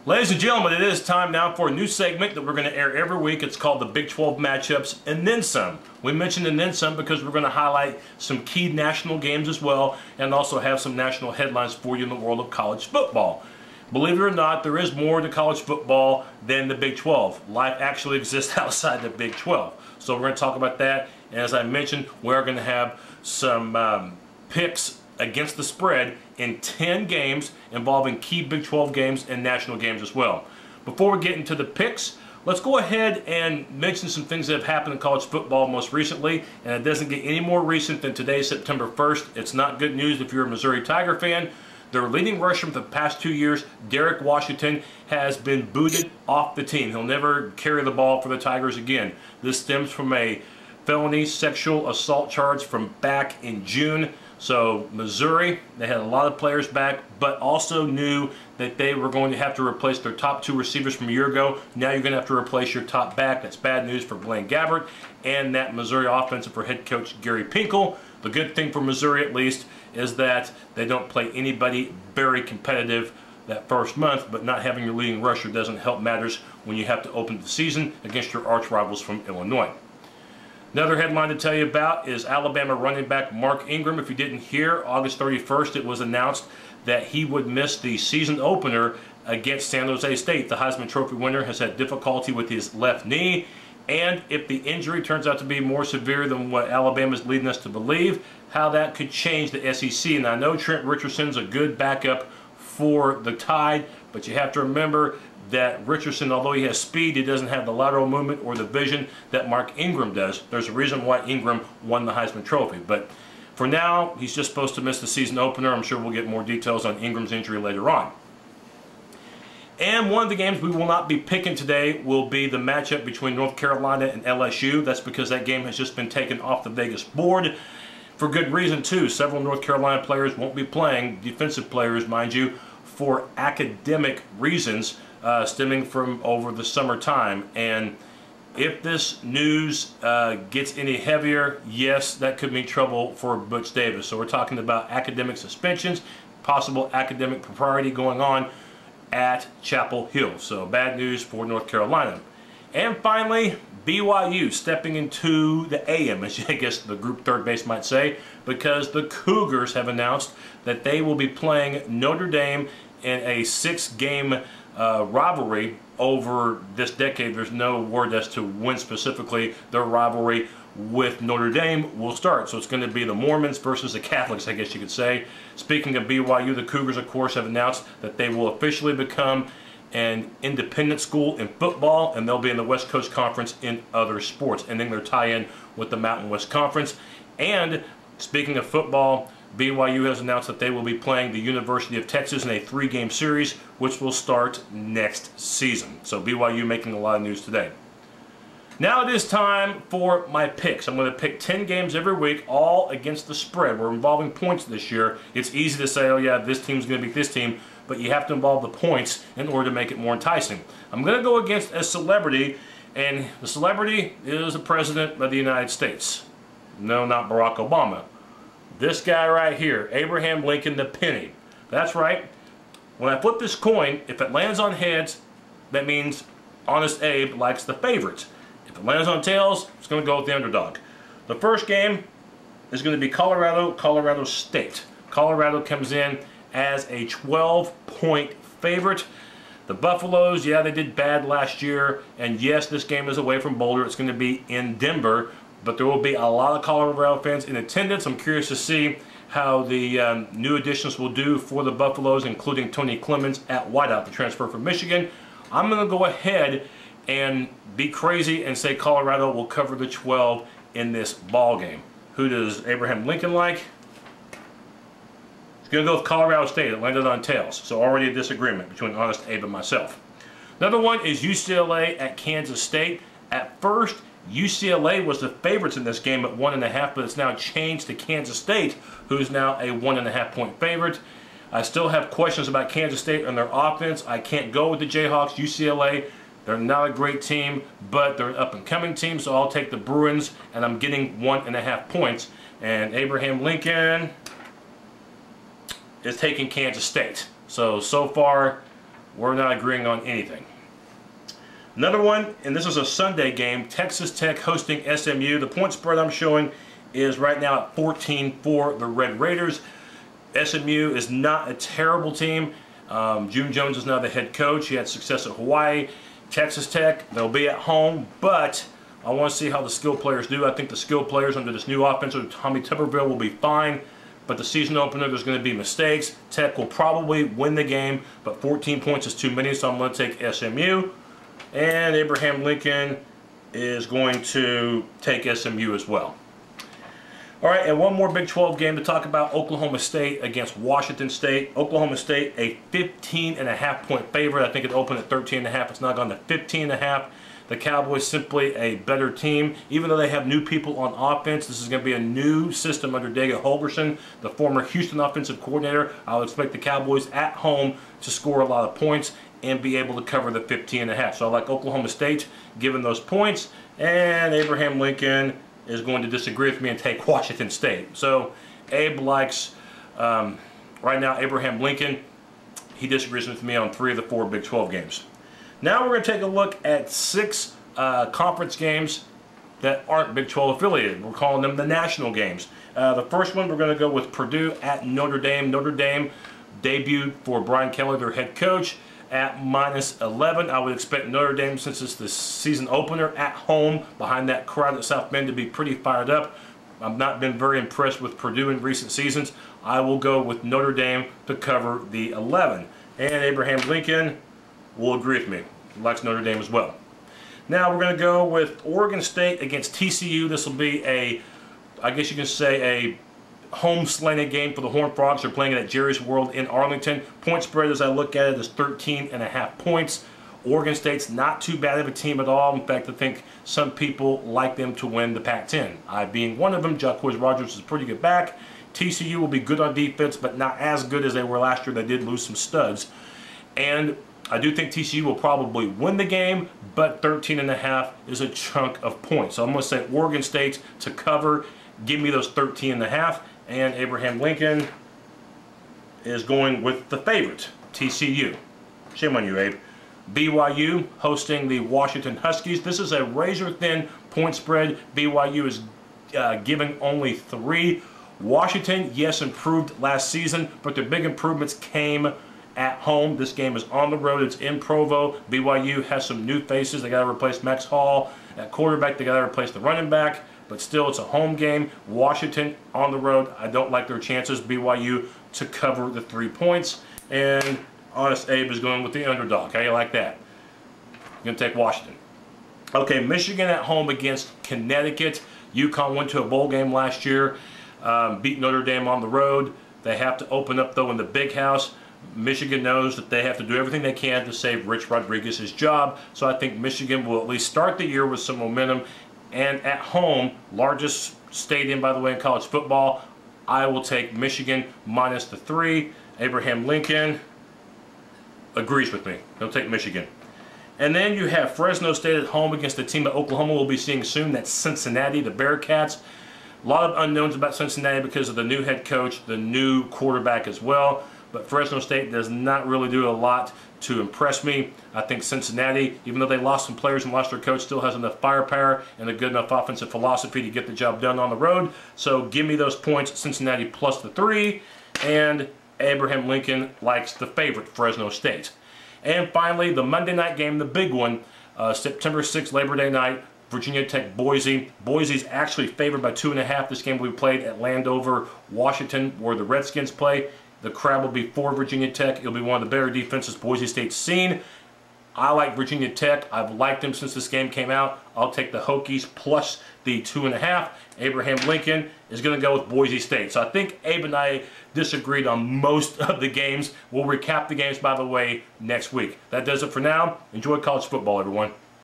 Ladies and gentlemen, it is time now for a new segment that we're going to air every week. It's called the Big 12 Matchups and Then Some. We mentioned and then some because we're going to highlight some key national games as well and also have some national headlines for you in the world of college football. Believe it or not, there is more to college football than the Big 12. Life actually exists outside the Big 12. So we're going to talk about that. And as I mentioned, we're going to have some picks against the spread in 10 games involving key Big 12 games and national games as well. Before we get into the picks, let's go ahead and mention some things that have happened in college football most recently, and it doesn't get any more recent than today, September 1st. It's not good news if you're a Missouri Tiger fan. Their leading rusher for the past 2 years, Derek Washington, has been booted off the team. He'll never carry the ball for the Tigers again. This stems from a felony sexual assault charge from back in June. So Missouri, they had a lot of players back, but also knew that they were going to have to replace their top 2 receivers from a year ago. Now you're going to have to replace your top back. That's bad news for Blaine Gabbert and that Missouri offensive for head coach Gary Pinkel. The good thing for Missouri, at least, is that they don't play anybody very competitive that first month, but not having your leading rusher doesn't help matters when you have to open the season against your arch rivals from Illinois. Another headline to tell you about is Alabama running back Mark Ingram. If you didn't hear, August 31st it was announced that he would miss the season opener against San Jose State. The Heisman Trophy winner has had difficulty with his left knee, and if the injury turns out to be more severe than what Alabama is leading us to believe, how that could change the SEC. And I know Trent Richardson's a good backup for the Tide, but you have to remember that Richardson, although he has speed, he doesn't have the lateral movement or the vision that Mark Ingram does. There's a reason why Ingram won the Heisman Trophy. But for now, he's just supposed to miss the season opener. I'm sure we'll get more details on Ingram's injury later on. And one of the games we will not be picking today will be the matchup between North Carolina and LSU. That's because that game has just been taken off the Vegas board. For good reason, too. Several North Carolina players won't be playing, defensive players, mind you, for academic reasons stemming from over the summertime. And if this news gets any heavier, yes, that could mean trouble for Butch Davis. So we're talking about academic suspensions, possible academic propriety going on at Chapel Hill. So bad news for North Carolina. And finally, BYU stepping into the AM, as I guess the group third base might say, because the Cougars have announced that they will be playing Notre Dame in a 6-game rivalry over this decade. There's no word as to when specifically their rivalry with Notre Dame will start. So it's going to be the Mormons versus the Catholics, I guess you could say. Speaking of BYU, the Cougars, of course, have announced that they will officially become an independent school in football, and they'll be in the West Coast Conference in other sports, ending their tie-in with the Mountain West Conference. And speaking of football, BYU has announced that they will be playing the University of Texas in a 3-game series, which will start next season. So BYU making a lot of news today. Now it is time for my picks. I'm going to pick 10 games every week, all against the spread. We're involving points this year. It's easy to say, oh yeah, this team's going to beat this team, but you have to involve the points in order to make it more enticing. I'm going to go against a celebrity, and the celebrity is the President of the United States. No, not Barack Obama. This guy right here, Abraham Lincoln the penny. That's right. When I flip this coin, if it lands on heads, that means Honest Abe likes the favorites. If it lands on tails, it's going to go with the underdog. The first game is going to be Colorado State. Colorado comes in as a 12-point favorite. The Buffaloes, yeah, they did bad last year, and yes, this game is away from Boulder. It's going to be in Denver, but there will be a lot of Colorado fans in attendance. I'm curious to see how the new additions will do for the Buffaloes, including Tony Clemens at wideout, the transfer from Michigan. I'm going to go ahead and be crazy and say Colorado will cover the 12 in this ball game. Who does Abraham Lincoln like? He's going to go with Colorado State. It landed on tails, so already a disagreement between Honest Abe and myself. Another one is UCLA at Kansas State. At first, UCLA was the favorites in this game at 1.5, but it's now changed to Kansas State, who's now a 1.5-point favorite. I still have questions about Kansas State and their offense. I can't go with the Jayhawks. UCLA, they're not a great team, but they're an up-and-coming team, so I'll take the Bruins, and I'm getting 1.5 points. And Abraham Lincoln is taking Kansas State. So far, we're not agreeing on anything. Another one, and this is a Sunday game, Texas Tech hosting SMU. The point spread I'm showing is right now at 14 for the Red Raiders. SMU is not a terrible team. June Jones is now the head coach. He had success at Hawaii. Texas Tech, they'll be at home, but I want to see how the skill players do. I think the skill players under this new offense under Tommy Tuberville will be fine, but the season opener, there's going to be mistakes. Tech will probably win the game, but 14 points is too many, so I'm going to take SMU. And Abraham Lincoln is going to take SMU as well. All right, and one more Big 12 game to talk about, Oklahoma State against Washington State. Oklahoma State, a 15.5 point favorite. I think it opened at 13.5. It's now gone to 15.5. The Cowboys simply a better team. Even though they have new people on offense, this is going to be a new system under David Holgorsen, the former Houston offensive coordinator. I'll expect the Cowboys at home to score a lot of points and be able to cover the 15.5. So I like Oklahoma State given those points, and Abraham Lincoln is going to disagree with me and take Washington State. So Abe likes, right now, Abraham Lincoln. He disagrees with me on 3 of the 4 Big 12 games. Now we're going to take a look at 6 conference games that aren't Big 12 affiliated. We're calling them the national games. The first one, we're going to go with Purdue at Notre Dame. Notre Dame debuted for Brian Kelly, their head coach, at -11. I would expect Notre Dame, since it's the season opener at home behind that crowd at South Bend, to be pretty fired up. I've not been very impressed with Purdue in recent seasons. I will go with Notre Dame to cover the 11. And Abraham Lincoln will agree with me. He likes Notre Dame as well. Now we're going to go with Oregon State against TCU. This will be a, I guess you can say, a home slanted game for the Horned Frogs. They're playing it at Jerry's World in Arlington. Point spread, as I look at it, is 13.5 points. Oregon State's not too bad of a team at all. In fact, I think some people like them to win the Pac-10. I being one of them. Jacquizz Rodgers is pretty good back. TCU will be good on defense, but not as good as they were last year. They did lose some studs. And I do think TCU will probably win the game, but 13.5 is a chunk of points. So I'm going to say Oregon State to cover. Give me those 13.5. And Abraham Lincoln is going with the favorite, TCU. Shame on you, Abe. BYU hosting the Washington Huskies. This is a razor-thin point spread. BYU is giving only 3. Washington, yes, improved last season, but their big improvements came at home. This game is on the road. It's in Provo. BYU has some new faces. They got to replace Max Hall at quarterback. They got to replace the running back. But still, it's a home game. Washington on the road. I don't like their chances. BYU to cover the 3 points. And Honest Abe is going with the underdog. How you like that? I'm going to take Washington. Okay, Michigan at home against Connecticut. UConn went to a bowl game last year. Beat Notre Dame on the road. They have to open up, though, in the Big House. Michigan knows that they have to do everything they can to save Rich Rodriguez's job. So I think Michigan will at least start the year with some momentum. And at home, largest stadium, by the way, in college football, I will take Michigan minus the 3. Abraham Lincoln agrees with me. He'll take Michigan. And then you have Fresno State at home against the team that Oklahoma will be seeing soon. That's Cincinnati, the Bearcats. A lot of unknowns about Cincinnati because of the new head coach, the new quarterback as well. But Fresno State does not really do a lot to impress me. I think Cincinnati, even though they lost some players and lost their coach, still has enough firepower and a good enough offensive philosophy to get the job done on the road. So give me those points, Cincinnati plus the 3. And Abraham Lincoln likes the favorite, Fresno State. And finally, the Monday night game, the big one, September 6th, Labor Day night, Virginia Tech, Boise. Boise's actually favored by 2.5. This game will be played at Landover, Washington, where the Redskins play. The crowd will be for Virginia Tech. It'll be one of the better defenses Boise State's seen. I like Virginia Tech. I've liked them since this game came out. I'll take the Hokies plus the 2.5. Abraham Lincoln is going to go with Boise State. So I think Abe and I disagreed on most of the games. We'll recap the games, by the way, next week. That does it for now. Enjoy college football, everyone.